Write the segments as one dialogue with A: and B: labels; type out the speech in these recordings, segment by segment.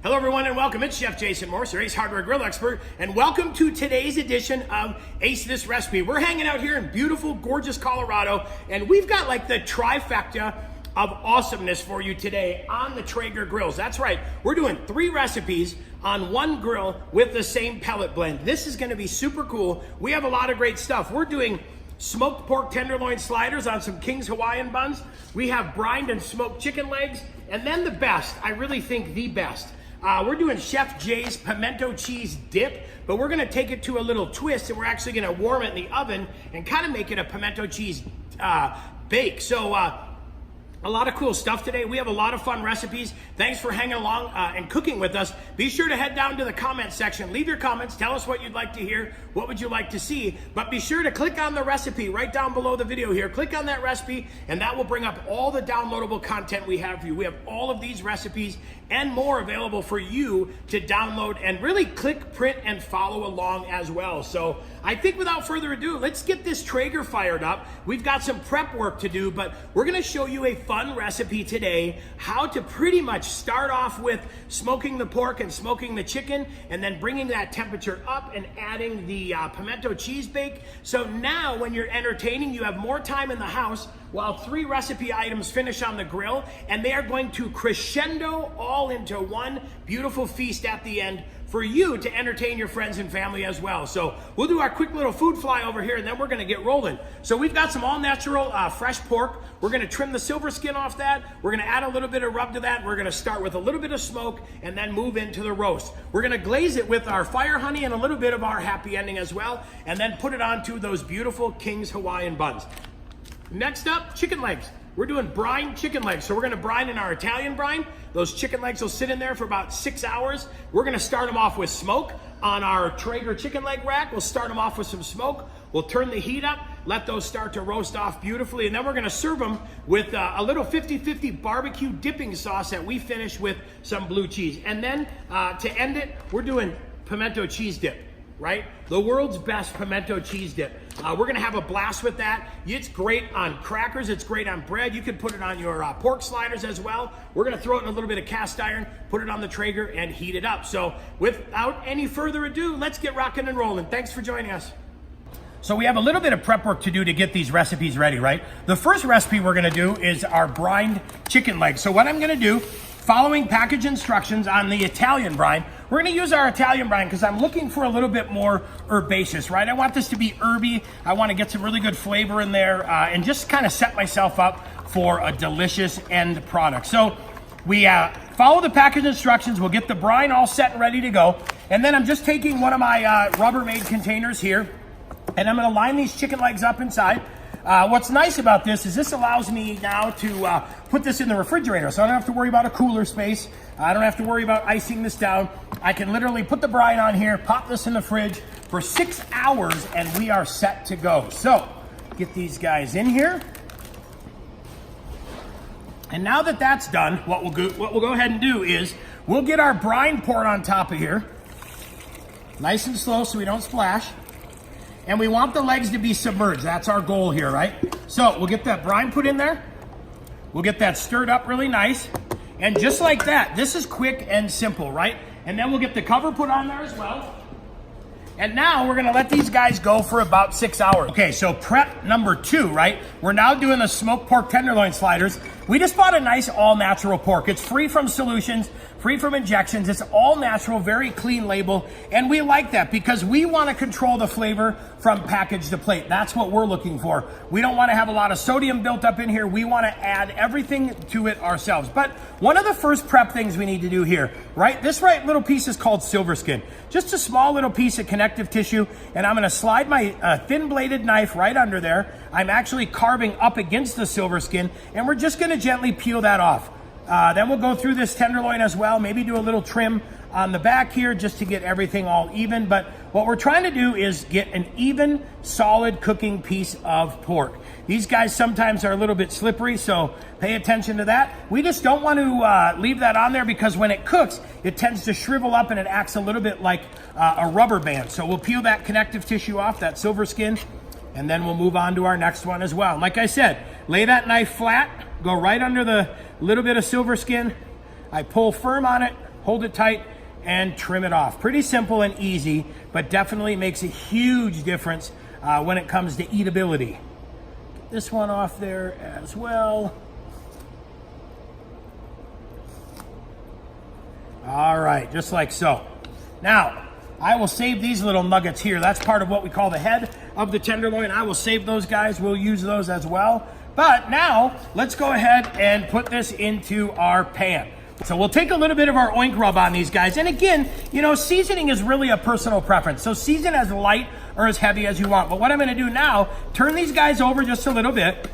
A: Hello everyone and welcome. It's Chef Jason Morse, your Ace Hardware Grill expert, and welcome to today's edition of Ace This Recipe. We're hanging out here in beautiful, gorgeous Colorado, and we've got like the trifecta of awesomeness for you today on the Traeger grills. That's right, we're doing 3 recipes on one grill with the same pellet blend. This is gonna be super cool. We have a lot of great stuff. We're doing smoked pork tenderloin sliders on some King's Hawaiian buns. We have brined and smoked chicken legs, and then the best, I really think the best, we're doing Chef Jay's pimento cheese dip, but we're gonna take it to a little twist, and we're actually gonna warm it in the oven and kind of make it a pimento cheese bake. So a lot of cool stuff today. We have a lot of fun recipes. Thanks for hanging along and cooking with us. Be sure to head down to the comment section. Leave your comments. Tell us what you'd like to hear. What would you like to see? But be sure to click on the recipe right down below the video here. Click on that recipe and that will bring up all the downloadable content we have for you. We have all of these recipes and more available for you to download and really click, print, and follow along as well. So I think without further ado, let's get this Traeger fired up. We've got some prep work to do, but we're gonna show you a fun recipe today, how to pretty much start off with smoking the pork and smoking the chicken, and then bringing that temperature up and adding the pimento cheese bake. So now when you're entertaining, you have more time in the house while 3 recipe items finish on the grill, and they are going to crescendo all into one beautiful feast at the end for you to entertain your friends and family as well. So we'll do our quick little food fly over here, and then we're gonna get rolling. So we've got some all natural fresh pork. We're gonna trim the silver skin off that. We're gonna add a little bit of rub to that. We're gonna start with a little bit of smoke and then move into the roast. We're gonna glaze it with our fire honey and a little bit of our happy ending as well, and then put it onto those beautiful King's Hawaiian buns. Next up, chicken legs. We're doing brine chicken legs. So we're gonna brine in our Italian brine. Those chicken legs will sit in there for about 6 hours. We're gonna start them off with smoke. On our Traeger chicken leg rack, we'll start them off with some smoke. We'll turn the heat up, let those start to roast off beautifully, and then we're gonna serve them with a little 50-50 barbecue dipping sauce that we finish with some blue cheese. And then to end it, we're doing pimento cheese dip. Right? The world's best pimento cheese dip. We're gonna have a blast with that. It's great on crackers, it's great on bread. You can put it on your pork sliders as well. We're gonna throw it in a little bit of cast iron, put it on the Traeger, and heat it up. So without any further ado, let's get rocking and rolling. Thanks for joining us. So we have a little bit of prep work to do to get these recipes ready, right? The first recipe we're gonna do is our brined chicken legs. So what I'm gonna do, following package instructions on the Italian brine, we're gonna use our Italian brine because I'm looking for a little bit more herbaceous, right? I want this to be herby. I wanna get some really good flavor in there and just kind of set myself up for a delicious end product. So we follow the package instructions. We'll get the brine all set and ready to go. And then I'm just taking one of my Rubbermaid containers here, and I'm gonna line these chicken legs up inside. What's nice about this is this allows me now to put this in the refrigerator, so I don't have to worry about a cooler space. I don't have to worry about icing this down. I can literally put the brine on here, pop this in the fridge for 6 hours, and we are set to go. So get these guys in here. And now that that's done, what we'll go ahead and do is we'll get our brine poured on top of here, nice and slow so we don't splash. And we want the legs to be submerged. That's our goal here, right? So we'll get that brine put in there. We'll get that stirred up really nice. And just like that, this is quick and simple, right? And then we'll get the cover put on there as well. And now we're gonna let these guys go for about 6 hours. Okay, so prep number 2, right? We're now doing the smoked pork tenderloin sliders. We just bought a nice all natural pork. It's free from solutions, free from injections. It's all natural, very clean label. And we like that because we wanna control the flavor from package to plate. That's what we're looking for. We don't wanna have a lot of sodium built up in here. We wanna add everything to it ourselves. But one of the first prep things we need to do here, right? This right little piece is called silver skin. Just a small little piece of connective tissue, and I'm gonna slide my thin bladed knife right under there. I'm actually carving up against the silver skin, and we're just gonna gently peel that off. Then we'll go through this tenderloin as well, maybe do a little trim on the back here just to get everything all even. But what we're trying to do is get an even, solid cooking piece of pork. These guys sometimes are a little bit slippery, so pay attention to that. We just don't want to leave that on there because when it cooks, it tends to shrivel up and it acts a little bit like a rubber band. So we'll peel that connective tissue off, that silver skin, and then we'll move on to our next one as well. Like I said, lay that knife flat, go right under the little bit of silver skin. I pull firm on it, hold it tight, and trim it off. Pretty simple and easy, but definitely makes a huge difference when it comes to eatability. Get this one off there as well. All right, just like so. Now, I will save these little nuggets here. That's part of what we call the head of the tenderloin. I will save those guys. We'll use those as well. But now, let's go ahead and put this into our pan. So we'll take a little bit of our oink rub on these guys. And again, you know, seasoning is really a personal preference. So season as light or as heavy as you want. But what I'm gonna do now, turn these guys over just a little bit.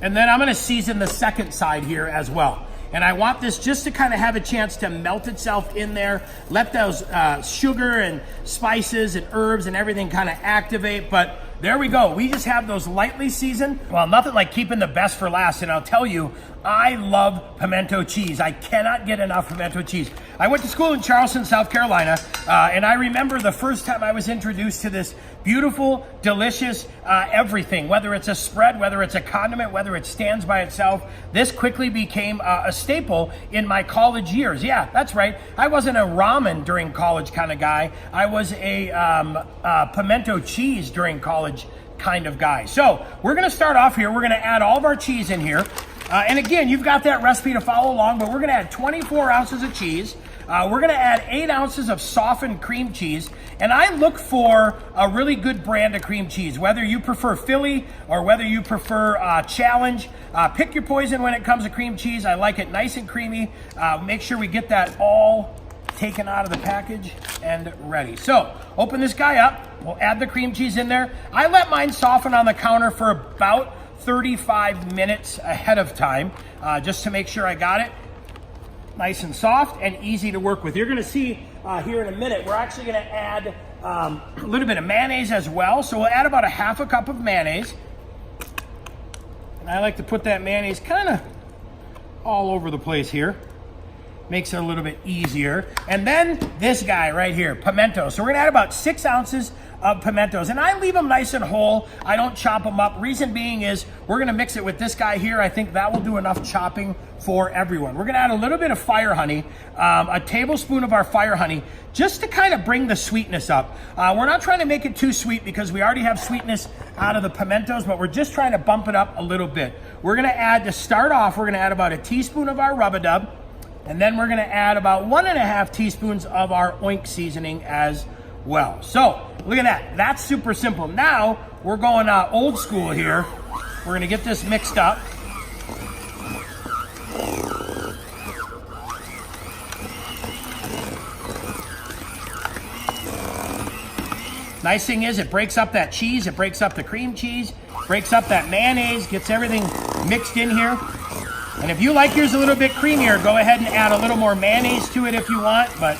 A: And then I'm gonna season the second side here as well. And I want this just to kind of have a chance to melt itself in there, let those sugar and spices and herbs and everything kind of activate. But there we go. We just have those lightly seasoned. Well, nothing like keeping the best for last. And I'll tell you, I love pimento cheese. I cannot get enough pimento cheese. I went to school in Charleston, South Carolina, and I remember the first time I was introduced to this beautiful, delicious everything, whether it's a spread, whether it's a condiment, whether it stands by itself. This quickly became a staple in my college years. Yeah, that's right. I wasn't a ramen during college kind of guy. I was a pimento cheese during college kind of guy. So we're gonna start off here. We're gonna add all of our cheese in here. And again, you've got that recipe to follow along, but we're gonna add 24 ounces of cheese. We're gonna add 8 ounces of softened cream cheese. And I look for a really good brand of cream cheese, whether you prefer Philly or whether you prefer Challenge. Pick your poison when it comes to cream cheese. I like it nice and creamy. Make sure we get that all taken out of the package and ready. So open this guy up. We'll add the cream cheese in there. I let mine soften on the counter for about 35 minutes ahead of time, just to make sure I got it nice and soft and easy to work with. You're gonna see here in a minute, we're actually gonna add a little bit of mayonnaise as well. So we'll add about a half a cup of mayonnaise. And I like to put that mayonnaise kind of all over the place here. Makes it a little bit easier. And then this guy right here, pimento. So we're gonna add about 6 ounces of pimentos. And I leave them nice and whole. I don't chop them up. Reason being is we're gonna mix it with this guy here. I think that will do enough chopping for everyone. We're gonna add a little bit of fire honey, a tablespoon of our fire honey, just to kind of bring the sweetness up. We're not trying to make it too sweet because we already have sweetness out of the pimentos, but we're just trying to bump it up a little bit. We're gonna add, to start off, we're gonna add about a teaspoon of our rub-a-dub, and then we're gonna add about 1.5 teaspoons of our oink seasoning as well. So look at that, that's super simple. Now we're going old school here. We're gonna get this mixed up. Nice thing is it breaks up that cheese, it breaks up the cream cheese, breaks up that mayonnaise, gets everything mixed in here. And if you like yours a little bit creamier, go ahead and add a little more mayonnaise to it if you want, but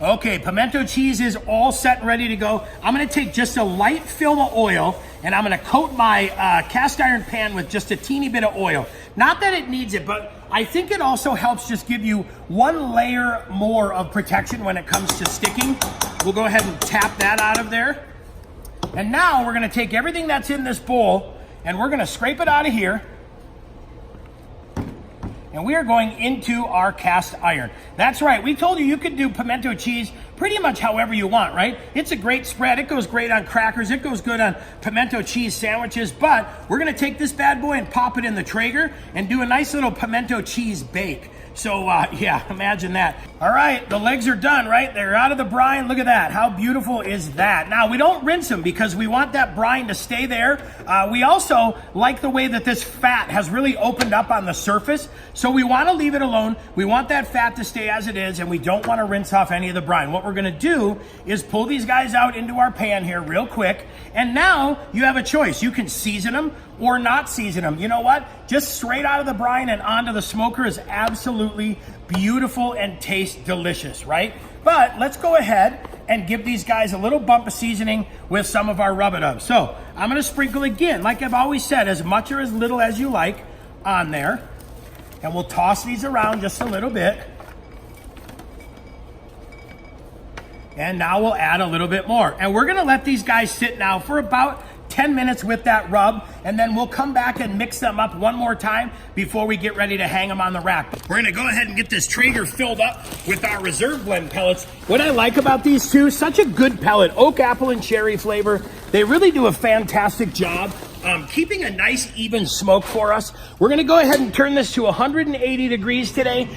A: okay, pimento cheese is all set and ready to go. I'm gonna take just a light film of oil and I'm gonna coat my cast iron pan with just a teeny bit of oil. Not that it needs it, but I think it also helps just give you one layer more of protection when it comes to sticking. We'll go ahead and tap that out of there. And now we're gonna take everything that's in this bowl and we're gonna scrape it out of here. And we are going into our cast iron. That's right, we told you you could do pimento cheese pretty much however you want, right? It's a great spread, it goes great on crackers, it goes good on pimento cheese sandwiches, but we're gonna take this bad boy and pop it in the Traeger and do a nice little pimento cheese bake. So yeah, imagine that. All right, the legs are done, right? They're out of the brine. Look at that. How beautiful is that? Now, we don't rinse them because we want that brine to stay there. We also like the way that this fat has really opened up on the surface. So we want to leave it alone. We want that fat to stay as it is, and we don't want to rinse off any of the brine. What we're going to do is pull these guys out into our pan here real quick. And now you have a choice. You can season them or not season them. You know what? Just straight out of the brine and onto the smoker is absolutely beautiful and tastes delicious, right? But let's go ahead and give these guys a little bump of seasoning with some of our rub-a-dub. So I'm gonna sprinkle again, like I've always said, as much or as little as you like on there. And we'll toss these around just a little bit. And now we'll add a little bit more. And we're gonna let these guys sit now for about 10 minutes with that rub, and then we'll come back and mix them up one more time before we get ready to hang them on the rack. We're gonna go ahead and get this Traeger filled up with our reserve blend pellets. What I like about these two, such a good pellet, oak, apple, and cherry flavor. They really do a fantastic job keeping a nice even smoke for us. We're gonna go ahead and turn this to 180 degrees today.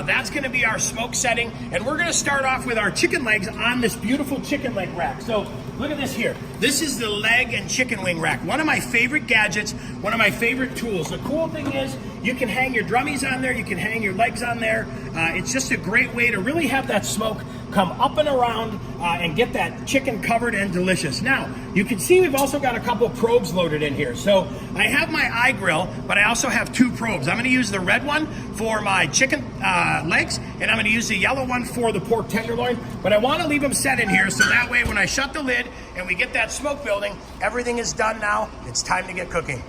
A: That's gonna be our smoke setting, and we're gonna start off with our chicken legs on this beautiful chicken leg rack. So look at this here. This is the leg and chicken wing rack. One of my favorite gadgets, one of my favorite tools. The cool thing is you can hang your drummies on there, you can hang your legs on there. It's just a great way to really have that smoke come up and around and get that chicken covered and delicious. Now, you can see we've also got a couple probes loaded in here. So I have my iGrill, but I also have two probes. I'm gonna use the red one for my chicken legs, and I'm gonna use the yellow one for the pork tenderloin, but I wanna leave them set in here so that way when I shut the lid and we get that smoke building, everything is done now. It's time to get cooking.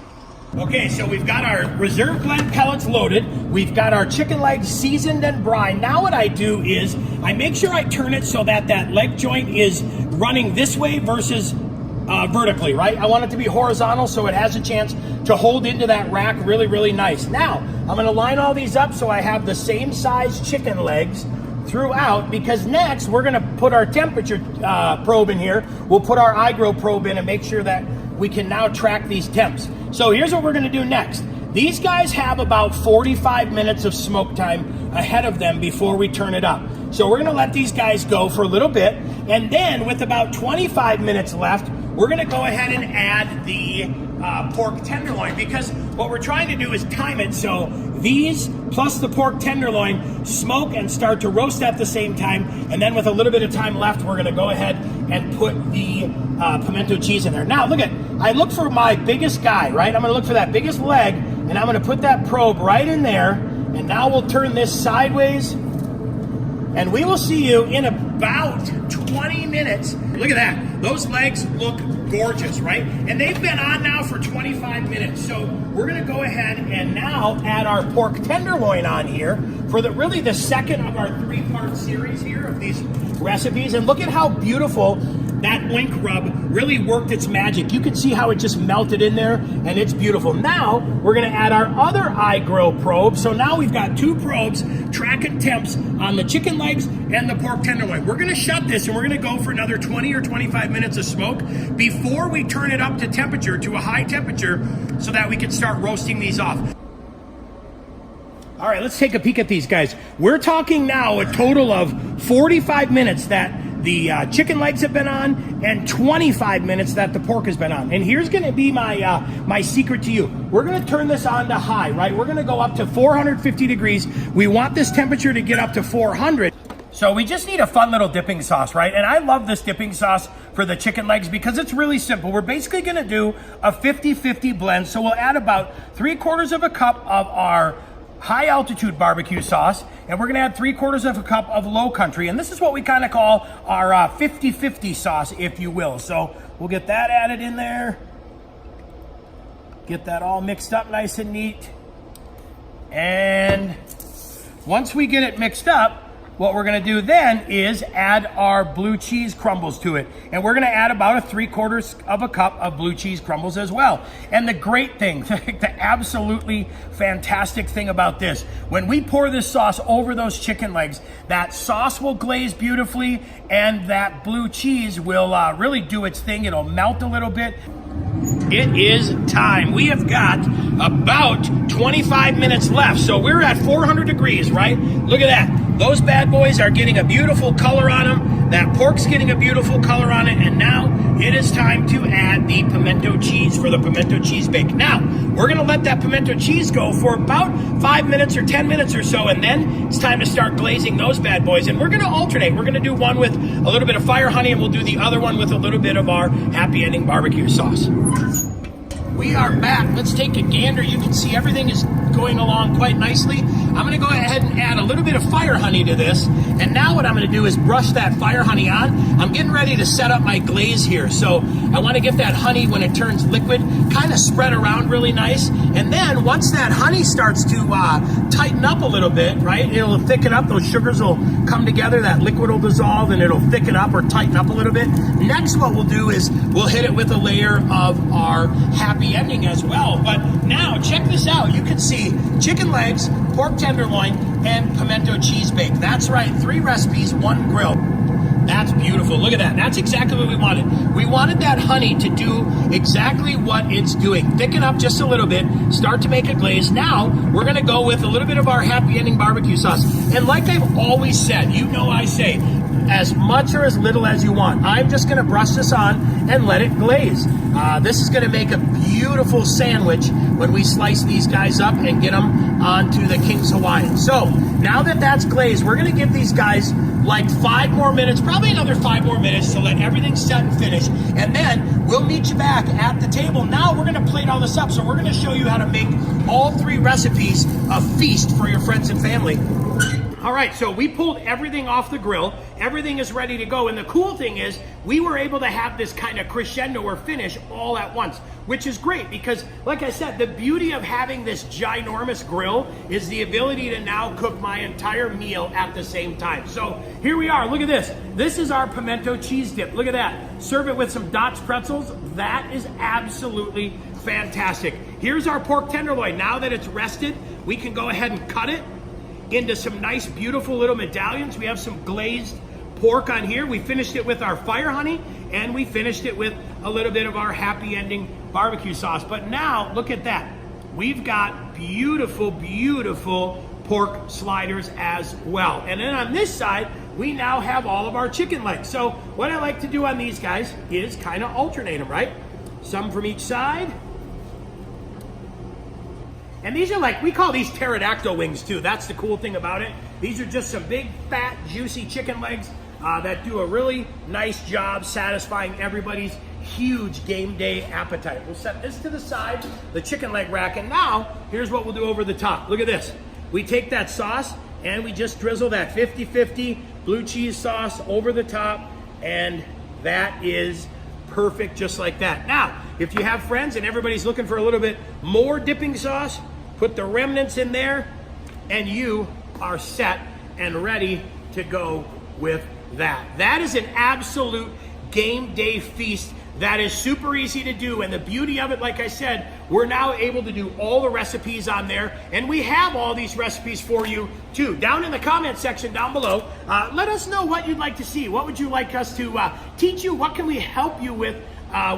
A: Okay, so we've got our reserve blend pellets loaded. We've got our chicken legs seasoned and brined. Now what I do is I make sure I turn it so that that leg joint is running this way versus vertically, right? I want it to be horizontal so it has a chance to hold into that rack really, really nice. Now, I'm gonna line all these up so I have the same size chicken legs throughout, because next we're gonna put our temperature probe in here. We'll put our iGrill probe in and make sure that we can now track these temps. So here's what we're gonna do next. These guys have about 45 minutes of smoke time ahead of them before we turn it up. So we're gonna let these guys go for a little bit, and then with about 25 minutes left, we're gonna go ahead and add the pork tenderloin, because what we're trying to do is time it so these plus the pork tenderloin smoke and start to roast at the same time, and then with a little bit of time left, we're gonna go ahead and put the pimento cheese in there. Now look I look for my biggest guy, right? I'm gonna look for that biggest leg, and I'm gonna put that probe right in there, and now we'll turn this sideways, and we will see you in about 20 minutes. Look at that. Those legs look gorgeous, right? And they've been on now for 25 minutes. So we're gonna go ahead and now add our pork tenderloin on here for really the second of our 3-part series here of these recipes. And look at how beautiful that wink rub really worked its magic. You can see how it just melted in there, and it's beautiful. Now we're gonna add our other iGrill probe. So now we've got 2 probes tracking temps on the chicken legs and the pork tenderloin. We're gonna shut this and we're gonna go for another 20 or 25 minutes of smoke before we turn it up to temperature, to a high temperature, so that we can start roasting these off. All right, let's take a peek at these guys. We're talking now a total of 45 minutes that the chicken legs have been on, and 25 minutes that the pork has been on. And here's gonna be my my secret to you. We're gonna turn this on to high, right? We're gonna go up to 450 degrees. We want this temperature to get up to 400. So we just need a fun little dipping sauce, right? And I love this dipping sauce for the chicken legs because it's really simple. We're basically gonna do a 50-50 blend. So we'll add about 3/4 of a cup of our high altitude barbecue sauce, and we're gonna add 3/4 of a cup of low country. And this is what we kind of call our 50-50 sauce, if you will. So we'll get that added in there. Get that all mixed up nice and neat. And once we get it mixed up, what we're gonna do then is add our blue cheese crumbles to it. And we're gonna add about 3/4 of a cup of blue cheese crumbles as well. And the great thing, the absolutely fantastic thing about this, when we pour this sauce over those chicken legs, that sauce will glaze beautifully, and that blue cheese will really do its thing. It'll melt a little bit. It is time. We have got about 25 minutes left. So we're at 400 degrees, right? Look at that. Those bad boys are getting a beautiful color on them. That pork's getting a beautiful color on it. And now it is time to add the pimento cheese for the pimento cheese bake. Now, we're gonna let that pimento cheese go for about 5 minutes or 10 minutes or so. And then it's time to start glazing those bad boys. And we're gonna alternate. We're gonna do one with a little bit of fire honey, and we'll do the other one with a little bit of our happy ending barbecue sauce. We are back. Let's take a gander. You can see everything is going along quite nicely. I'm gonna go ahead and add a little bit of fire honey to this. And now what I'm gonna do is brush that fire honey on. I'm getting ready to set up my glaze here. So I wanna get that honey, when it turns liquid, kind of spread around really nice. And then once that honey starts to tighten up a little bit, right, it'll thicken up, those sugars will come together, that liquid will dissolve and it'll thicken up or tighten up a little bit. Next, what we'll do is we'll hit it with a layer of our happy ending as well. But now, check this out. You can see chicken legs, pork tenderloin, and pimento cheese bake. That's right, 3 recipes, 1 grill. That's beautiful. Look at that. That's exactly what we wanted. We wanted that honey to do exactly what it's doing. Thicken up just a little bit, start to make a glaze. Now, we're going to go with a little bit of our happy ending barbecue sauce. And like I've always said, you know I say, as much or as little as you want. I'm just going to brush this on and let it glaze. This is going to make a beautiful sandwich when we slice these guys up and get them onto the King's Hawaiian. So now that that's glazed, we're going to give these guys like 5 more minutes, probably another 5 more minutes to let everything set and finish. And then we'll meet you back at the table. Now we're going to plate all this up. So we're going to show you how to make all 3 recipes a feast for your friends and family. All right, so we pulled everything off the grill. Everything is ready to go. And the cool thing is we were able to have this kind of crescendo or finish all at once, which is great because, like I said, the beauty of having this ginormous grill is the ability to now cook my entire meal at the same time. So here we are. Look at this. This is our pimento cheese dip. Look at that. Serve it with some Dots pretzels. That is absolutely fantastic. Here's our pork tenderloin. Now that it's rested, we can go ahead and cut it into some nice, beautiful little medallions. We have some glazed pork on here. We finished it with our fire honey, and we finished it with a little bit of our happy ending barbecue sauce. But now, look at that. We've got beautiful, beautiful pork sliders as well. And then on this side, we now have all of our chicken legs. So what I like to do on these guys is kind of alternate them, right? Some from each side. And these are like, we call these pterodactyl wings too. That's the cool thing about it. These are just some big, fat, juicy chicken legs that do a really nice job satisfying everybody's huge game day appetite. We'll set this to the side, the chicken leg rack, and now here's what we'll do over the top. Look at this. We take that sauce and we just drizzle that 50-50 blue cheese sauce over the top, and that is perfect just like that. Now, if you have friends and everybody's looking for a little bit more dipping sauce, put the remnants in there, and you are set and ready to go with that. That is an absolute game day feast that is super easy to do. And the beauty of it, like I said, we're now able to do all the recipes on there, and we have all these recipes for you too. Down in the comment section down below, let us know what you'd like to see. What would you like us to teach you? What can we help you with?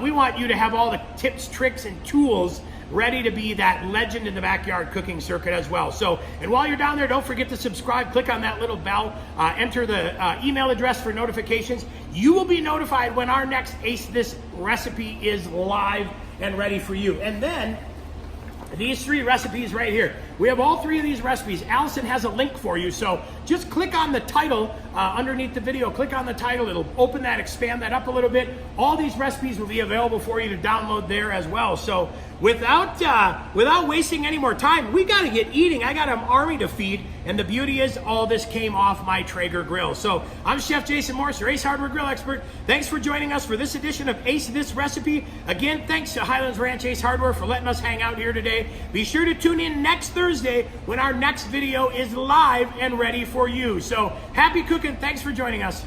A: We want you to have all the tips, tricks, and tools ready to be that legend in the backyard cooking circuit as well. So, and while you're down there, don't forget to subscribe. Click on that little bell. Enter the email address for notifications. You will be notified when our next Ace This recipe is live and ready for you. And then these 3 recipes right here. We have all 3 of these recipes. Allison has a link for you, so just click on the title underneath the video. Click on the title. It'll open that, expand that up a little bit. All these recipes will be available for you to download there as well. So without wasting any more time, we got to get eating. I got an army to feed, and the beauty is all this came off my Traeger grill. So I'm Chef Jason Morse, your Ace Hardware Grill expert. Thanks for joining us for this edition of Ace This Recipe. Again, thanks to Highlands Ranch Ace Hardware for letting us hang out here today. Be sure to tune in next Thursday when our next video is live and ready for you. So happy cooking. Thanks for joining us.